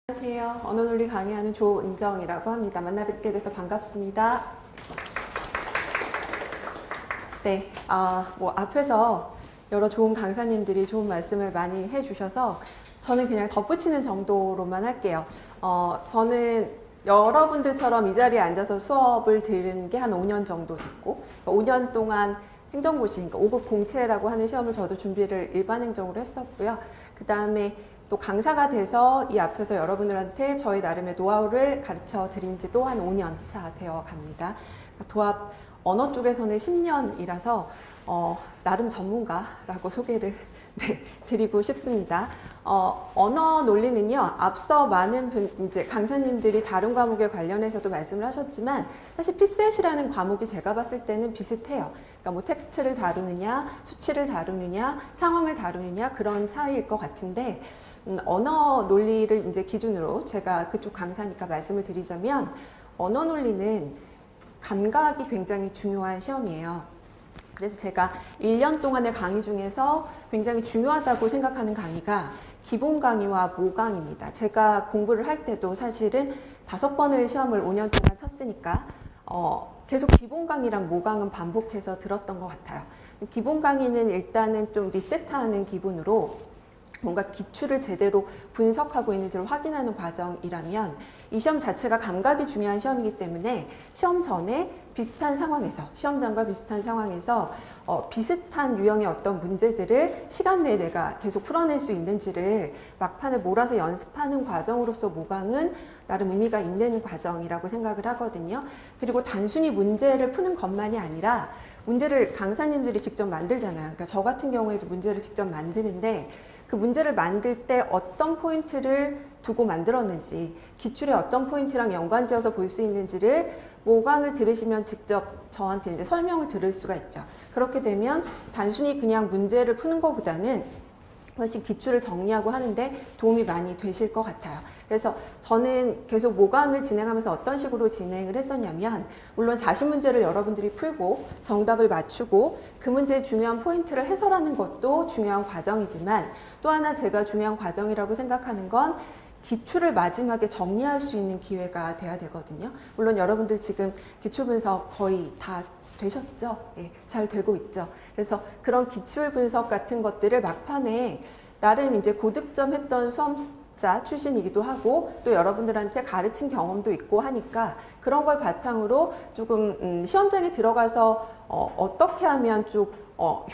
안녕하세요. 언어논리 강의하는 조은정이라고 합니다. 만나 뵙게 돼서 반갑습니다. 네, 앞에서 여러 좋은 강사님들이 좋은 말씀을 많이 해주셔서 저는 그냥 덧붙이는 정도로만 할게요. 저는 여러분들처럼 이 자리에 앉아서 수업을 들은 게 한 5년 정도 됐고, 5년 동안 행정고시, 그러니까 5급 공채라고 하는 시험을 저도 준비를 일반 행정으로 했었고요. 그 다음에 또 강사가 돼서 이 앞에서 여러분들한테 저희 나름의 노하우를 가르쳐 드린 지도 한 5년 차 되어 갑니다. 도합 언어 쪽에서는 10년이라서 나름 전문가라고 소개를 드리고 싶습니다. 언어 논리는요, 앞서 많은 이제 강사님들이 다른 과목에 관련해서도 말씀을 하셨지만 사실 피셋이라는 과목이 제가 봤을 때는 비슷해요. 그러니까 뭐 텍스트를 다루느냐, 수치를 다루느냐, 상황을 다루느냐 그런 차이일 것 같은데 언어 논리를 이제 기준으로 제가 그쪽 강사니까 말씀을 드리자면 언어 논리는 감각이 굉장히 중요한 시험이에요. 그래서 제가 1년 동안의 강의 중에서 굉장히 중요하다고 생각하는 강의가 기본 강의와 모강입니다. 제가 공부를 할 때도 사실은 5번을 시험을 5년 동안 쳤으니까 계속 기본 강의랑 모강은 반복해서 들었던 것 같아요. 기본 강의는 일단은 좀 리셋하는 기분으로 뭔가 기출을 제대로 분석하고 있는지를 확인하는 과정이라면 이 시험 자체가 감각이 중요한 시험이기 때문에 시험 전에 비슷한 상황에서, 시험장과 비슷한 상황에서 비슷한 유형의 어떤 문제들을 시간 내에 내가 계속 풀어낼 수 있는지를 막판에 몰아서 연습하는 과정으로서 모강은 나름 의미가 있는 과정이라고 생각을 하거든요. 그리고 단순히 문제를 푸는 것만이 아니라 문제를 강사님들이 직접 만들잖아요. 그러니까 저 같은 경우에도 문제를 직접 만드는데 그 문제를 만들 때 어떤 포인트를 두고 만들었는지, 기출에 어떤 포인트랑 연관지어서 볼 수 있는지를 모강을 들으시면 직접 저한테 이제 설명을 들을 수가 있죠. 그렇게 되면 단순히 그냥 문제를 푸는 것보다는 훨씬 기출을 정리하고 하는데 도움이 많이 되실 것 같아요. 그래서 저는 계속 모강을 진행하면서 어떤 식으로 진행을 했었냐면, 물론 40문제를 여러분들이 풀고 정답을 맞추고 그 문제의 중요한 포인트를 해설하는 것도 중요한 과정이지만, 또 하나 제가 중요한 과정이라고 생각하는 건 기출을 마지막에 정리할 수 있는 기회가 돼야 되거든요. 물론 여러분들 지금 기출 분석 거의 다 되셨죠? 예, 잘 되고 있죠. 그래서 그런 기출 분석 같은 것들을 막판에 나름 이제 고득점 했던 수험자 출신이기도 하고 또 여러분들한테 가르친 경험도 있고 하니까 그런 걸 바탕으로 조금 시험장에 들어가서 어떻게 하면 좀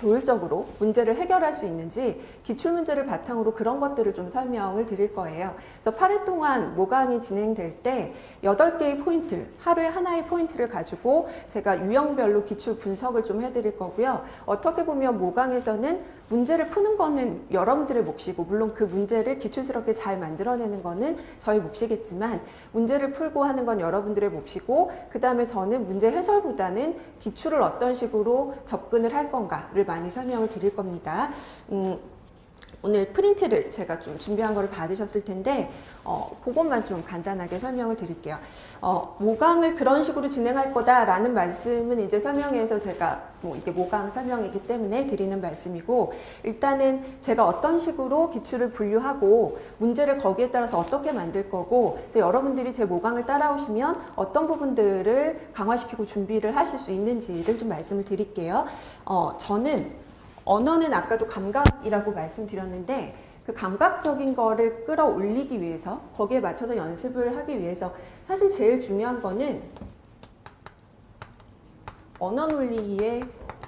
효율적으로 문제를 해결할 수 있는지 기출문제를 바탕으로 그런 것들을 좀 설명을 드릴 거예요. 그래서 8회 동안 모강이 진행될 때 8개의 포인트, 하루에 하나의 포인트를 가지고 제가 유형별로 기출 분석을 좀 해드릴 거고요. 어떻게 보면 모강에서는 문제를 푸는 거는 여러분들의 몫이고, 물론 그 문제를 기출스럽게 잘 만들어내는 거는 저희 몫이겠지만 문제를 풀고 하는 건 여러분들의 몫이고, 그 다음에 저는 문제 해설보다는 기출을 어떤 식으로 접근을 할 건가를 많이 설명을 드릴 겁니다. 오늘 프린트를 제가 좀 준비한 거를 받으셨을 텐데 그것만 좀 간단하게 설명을 드릴게요. 모강을 그런 식으로 진행할 거다라는 말씀은 이제 설명회에서 제가 이게 모강 설명이기 때문에 드리는 말씀이고, 일단은 제가 어떤 식으로 기출을 분류하고 문제를 거기에 따라서 어떻게 만들 거고, 그래서 여러분들이 제 모강을 따라오시면 어떤 부분들을 강화시키고 준비를 하실 수 있는지를 좀 말씀을 드릴게요. 저는 언어는 아까도 감각이라고 말씀드렸는데 그 감각적인 거를 끌어올리기 위해서, 거기에 맞춰서 연습을 하기 위해서 사실 제일 중요한 거는 언어 논리의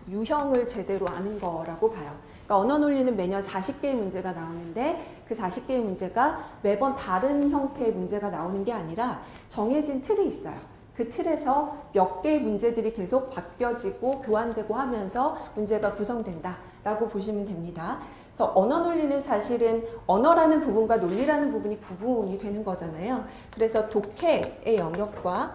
유형을 제대로 아는 거라고 봐요. 그러니까 언어 논리는 매년 40개의 문제가 나오는데 그 40개의 문제가 매번 다른 형태의 문제가 나오는 게 아니라 정해진 틀이 있어요. 그 틀에서 몇 개의 문제들이 계속 바뀌어지고 교환되고 하면서 문제가 구성된다 라고 보시면 됩니다. 그래서 언어 논리는 사실은 언어라는 부분과 논리라는 부분이 구분이 되는 거잖아요. 그래서 독해의 영역과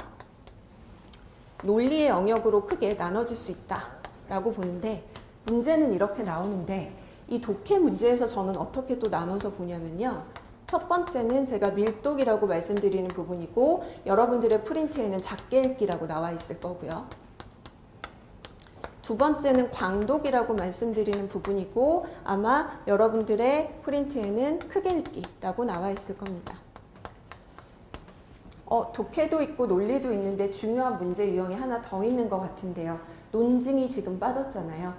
논리의 영역으로 크게 나눠질 수 있다 라고 보는데, 문제는 이렇게 나오는데 이 독해 문제에서 저는 어떻게 또 나눠서 보냐면요, 첫 번째는 제가 밀독이라고 말씀드리는 부분이고 여러분들의 프린트에는 작게 읽기라고 나와 있을 거고요. 두 번째는 광독이라고 말씀드리는 부분이고 아마 여러분들의 프린트에는 크게 읽기라고 나와 있을 겁니다. 독해도 있고 논리도 있는데 중요한 문제 유형이 하나 더 있는 것 같은데요. 논증이 지금 빠졌잖아요.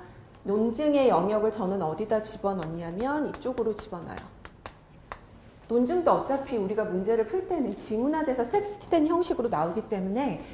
논증의 영역을 저는 어디다 집어넣냐면 이쪽으로 집어넣어요. 논증도 어차피 우리가 문제를 풀 때는 지문화돼서 텍스트된 형식으로 나오기 때문에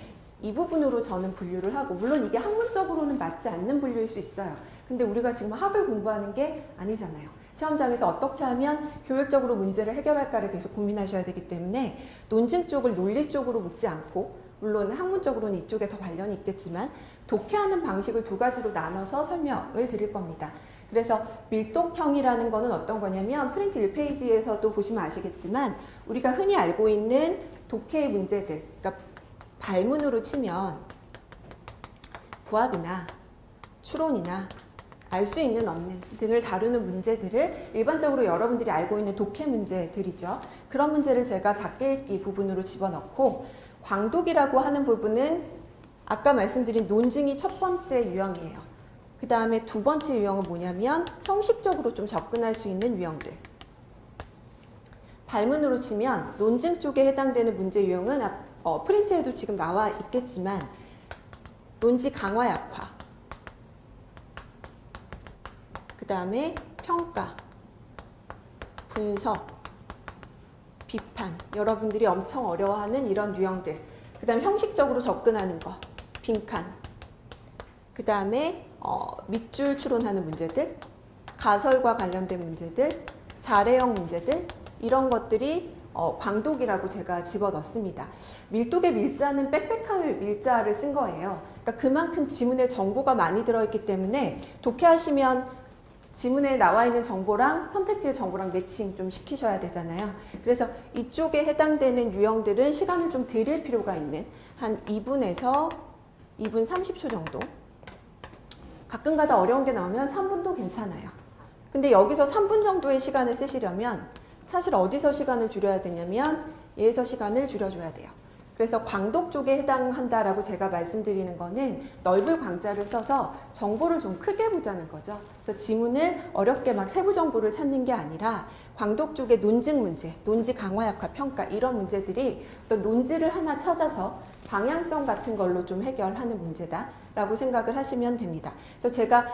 이 부분으로 저는 분류를 하고, 물론 이게 학문적으로는 맞지 않는 분류일 수 있어요. 근데 우리가 지금 학을 공부하는 게 아니잖아요. 시험장에서 어떻게 하면 효율적으로 문제를 해결할까를 계속 고민하셔야 되기 때문에 논증 쪽을 논리 쪽으로 묶지 않고, 물론 학문적으로는 이쪽에 더 관련이 있겠지만 독해하는 방식을 두 가지로 나눠서 설명을 드릴 겁니다. 그래서 밀독형이라는 거는 어떤 거냐면 프린트 1페이지에서도 보시면 아시겠지만 우리가 흔히 알고 있는 독해의 문제들, 그러니까 발문으로 치면 부합이나 추론이나 알 수 있는 없는 등을 다루는 문제들을 일반적으로 여러분들이 알고 있는 독해 문제들이죠. 그런 문제를 제가 작게 읽기 부분으로 집어넣고, 광독이라고 하는 부분은 아까 말씀드린 논증이 첫 번째 유형이에요. 그 다음에 두 번째 유형은 뭐냐면 형식적으로 좀 접근할 수 있는 유형들. 발문으로 치면 논증 쪽에 해당되는 문제 유형은 프린트에도 지금 나와 있겠지만 논지 강화 약화, 그 다음에 평가, 분석, 비판, 여러분들이 엄청 어려워하는 이런 유형들. 그 다음에 형식적으로 접근하는 거, 빈칸. 그 다음에 밑줄 추론하는 문제들, 가설과 관련된 문제들, 사례형 문제들, 이런 것들이 광독이라고 제가 집어넣습니다. 밀독의 밀자는 빽빽할 밀자를 쓴 거예요. 그러니까 그만큼 지문에 정보가 많이 들어있기 때문에 독해하시면 지문에 나와 있는 정보랑 선택지의 정보랑 매칭 좀 시키셔야 되잖아요. 그래서 이쪽에 해당되는 유형들은 시간을 좀 드릴 필요가 있는 한 2분에서 2분 30초 정도. 가끔가다 어려운 게 나오면 3분도 괜찮아요. 근데 여기서 3분 정도의 시간을 쓰시려면 사실 어디서 시간을 줄여야 되냐면 얘에서 시간을 줄여줘야 돼요. 그래서 광독 쪽에 해당한다라고 제가 말씀드리는 거는 넓은 광자를 써서 정보를 좀 크게 보자는 거죠. 그래서 지문을 어렵게 막 세부 정보를 찾는 게 아니라 광독 쪽의 논증 문제, 논지 강화 약화 평가 이런 문제들이 어떤 논지를 하나 찾아서 방향성 같은 걸로 좀 해결하는 문제다라고 생각을 하시면 됩니다. 그래서 제가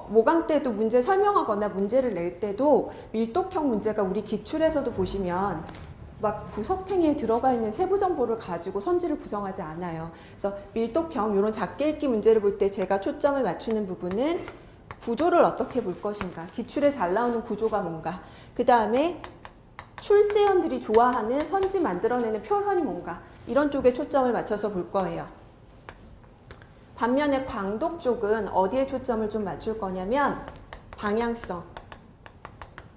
모강 때도 문제 설명하거나 문제를 낼 때도 밀독형 문제가 우리 기출에서도 보시면 막 구석탱이에 들어가 있는 세부 정보를 가지고 선지를 구성하지 않아요. 그래서 밀독형 이런 작게 읽기 문제를 볼 때 제가 초점을 맞추는 부분은 구조를 어떻게 볼 것인가, 기출에 잘 나오는 구조가 뭔가, 그 다음에 출제원들이 좋아하는 선지 만들어내는 표현이 뭔가, 이런 쪽에 초점을 맞춰서 볼 거예요. 반면에 광독 쪽은 어디에 초점을 좀 맞출 거냐면 방향성,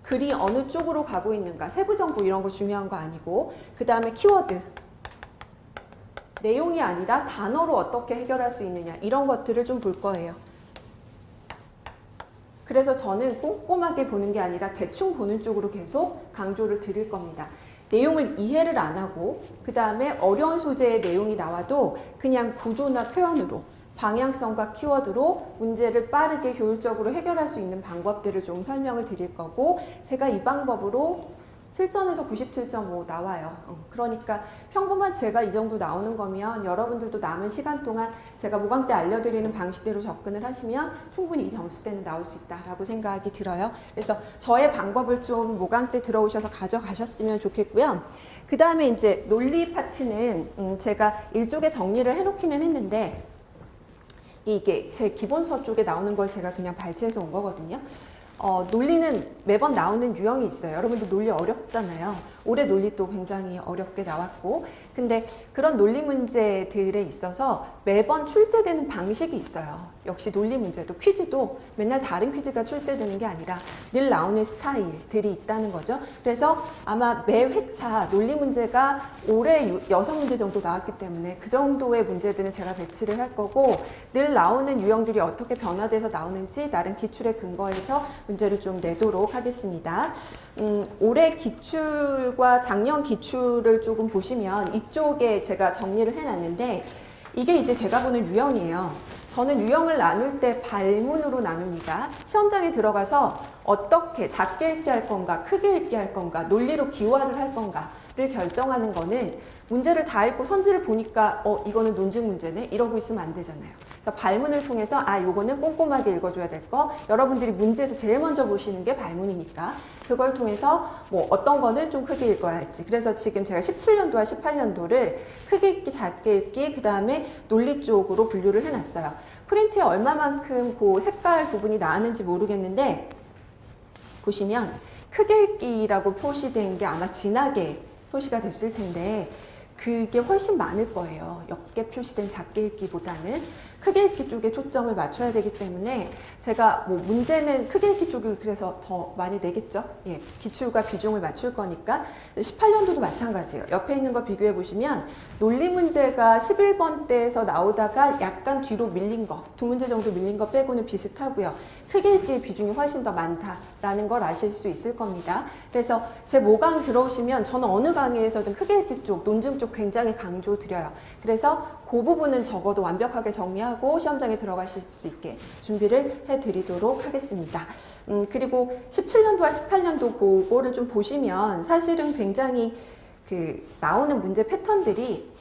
글이 어느 쪽으로 가고 있는가, 세부 정보 이런 거 중요한 거 아니고, 그 다음에 키워드, 내용이 아니라 단어로 어떻게 해결할 수 있느냐, 이런 것들을 좀 볼 거예요. 그래서 저는 꼼꼼하게 보는 게 아니라 대충 보는 쪽으로 계속 강조를 드릴 겁니다. 내용을 이해를 안 하고 그 다음에 어려운 소재의 내용이 나와도 그냥 구조나 표현으로 방향성과 키워드로 문제를 빠르게 효율적으로 해결할 수 있는 방법들을 좀 설명을 드릴 거고, 제가 이 방법으로 실전에서 97.5 나와요. 그러니까 평범한 제가 이 정도 나오는 거면 여러분들도 남은 시간 동안 제가 모강 때 알려드리는 방식대로 접근을 하시면 충분히 이 점수대는 나올 수 있다라고 생각이 들어요. 그래서 저의 방법을 좀 모강 때 들어오셔서 가져가셨으면 좋겠고요. 그 다음에 이제 논리 파트는 제가 일쪽에 정리를 해놓기는 했는데 이게 제 기본서 쪽에 나오는 걸 제가 그냥 발췌해서 온 거거든요. 논리는 매번 나오는 유형이 있어요. 여러분들 논리 어렵잖아요. 올해 논리도 굉장히 어렵게 나왔고, 근데 그런 논리 문제들에 있어서 매번 출제되는 방식이 있어요. 역시 논리 문제도 퀴즈도 맨날 다른 퀴즈가 출제되는 게 아니라 늘 나오는 스타일들이 있다는 거죠. 그래서 아마 매 회차 논리 문제가 올해 6문제 정도 나왔기 때문에 그 정도의 문제들은 제가 배치를 할 거고, 늘 나오는 유형들이 어떻게 변화돼서 나오는지 나름 기출에 근거해서 문제를 좀 내도록 하겠습니다. 올해 기출과 작년 기출을 조금 보시면 이쪽에 제가 정리를 해놨는데, 이게 이제 제가 보는 유형이에요. 저는 유형을 나눌 때 발문으로 나눕니다. 시험장에 들어가서 어떻게 작게 읽게 할 건가, 크게 읽게 할 건가, 논리로 기화를 할 건가를 결정하는 거는 문제를 다 읽고 선지를 보니까 이거는 논증 문제네 이러고 있으면 안 되잖아요. 그래서 발문을 통해서 요거는 꼼꼼하게 읽어줘야 될 거, 여러분들이 문제에서 제일 먼저 보시는 게 발문이니까 그걸 통해서 뭐 어떤 거는 좀 크게 읽어야 할지. 그래서 지금 제가 17년도와 18년도를 크게 읽기, 작게 읽기, 그 다음에 논리 쪽으로 분류를 해놨어요. 프린트에 얼마만큼 그 색깔 부분이 나왔는지 모르겠는데 보시면 크게 읽기라고 표시된 게 아마 진하게 표시가 됐을 텐데 그게 훨씬 많을 거예요. 옅게 표시된 작게 읽기보다는 크게 읽기 쪽에 초점을 맞춰야 되기 때문에 제가 뭐 문제는 크게 읽기 쪽이 그래서 더 많이 내겠죠. 예, 기출과 비중을 맞출 거니까. 18년도도 마찬가지예요. 옆에 있는 거 비교해 보시면 논리 문제가 11번대에서 나오다가 약간 뒤로 밀린 거, 두 문제 정도 밀린 거 빼고는 비슷하고요. 크게 읽기의 비중이 훨씬 더 많다라는 걸 아실 수 있을 겁니다. 그래서 제 모강 들어오시면 저는 어느 강의에서든 크게 읽기 쪽, 논증 쪽 굉장히 강조드려요. 그래서 그 부분은 적어도 완벽하게 정리하고 시험장에 들어가실 수 있게 준비를 해드리도록 하겠습니다. 그리고 17년도와 18년도 그거를 좀 보시면 사실은 굉장히 나오는 문제 패턴들이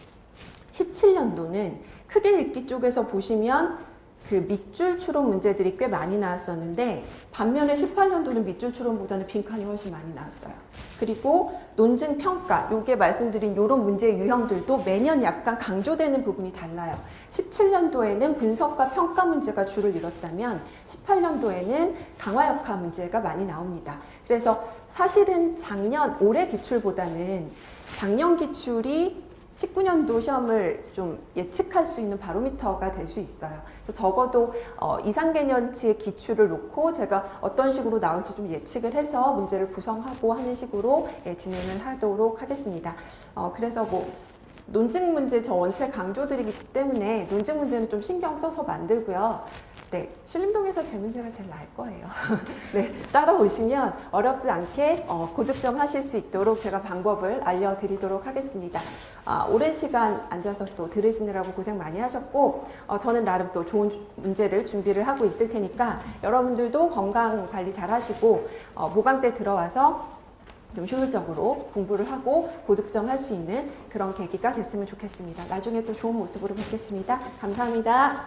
17년도는 크게 읽기 쪽에서 보시면 밑줄 추론 문제들이 꽤 많이 나왔었는데 반면에 18년도는 밑줄 추론보다는 빈칸이 훨씬 많이 나왔어요. 그리고 논증 평가, 요게 말씀드린 요런 문제의 유형들도 매년 약간 강조되는 부분이 달라요. 17년도에는 분석과 평가 문제가 주를 이뤘다면 18년도에는 강화역학 문제가 많이 나옵니다. 그래서 사실은 올해 기출보다는 작년 기출이 19년도 시험을 좀 예측할 수 있는 바로미터가 될 수 있어요. 그래서 적어도 이상개년치의 기출을 놓고 제가 어떤 식으로 나올지 좀 예측을 해서 문제를 구성하고 하는 식으로 진행을 하도록 하겠습니다. 그래서 뭐 논증 문제 저 원체 강조드리기 때문에 논증 문제는 좀 신경 써서 만들고요. 네, 신림동에서 제 문제가 제일 나을 거예요. 네, 따라오시면 어렵지 않게 고득점 하실 수 있도록 제가 방법을 알려드리도록 하겠습니다. 오랜 시간 앉아서 또 들으시느라고 고생 많이 하셨고 저는 나름 또 좋은 문제를 준비를 하고 있을 테니까 여러분들도 건강 관리 잘 하시고 모강 때 들어와서 좀 효율적으로 공부를 하고 고득점 할 수 있는 그런 계기가 됐으면 좋겠습니다. 나중에 또 좋은 모습으로 뵙겠습니다. 감사합니다.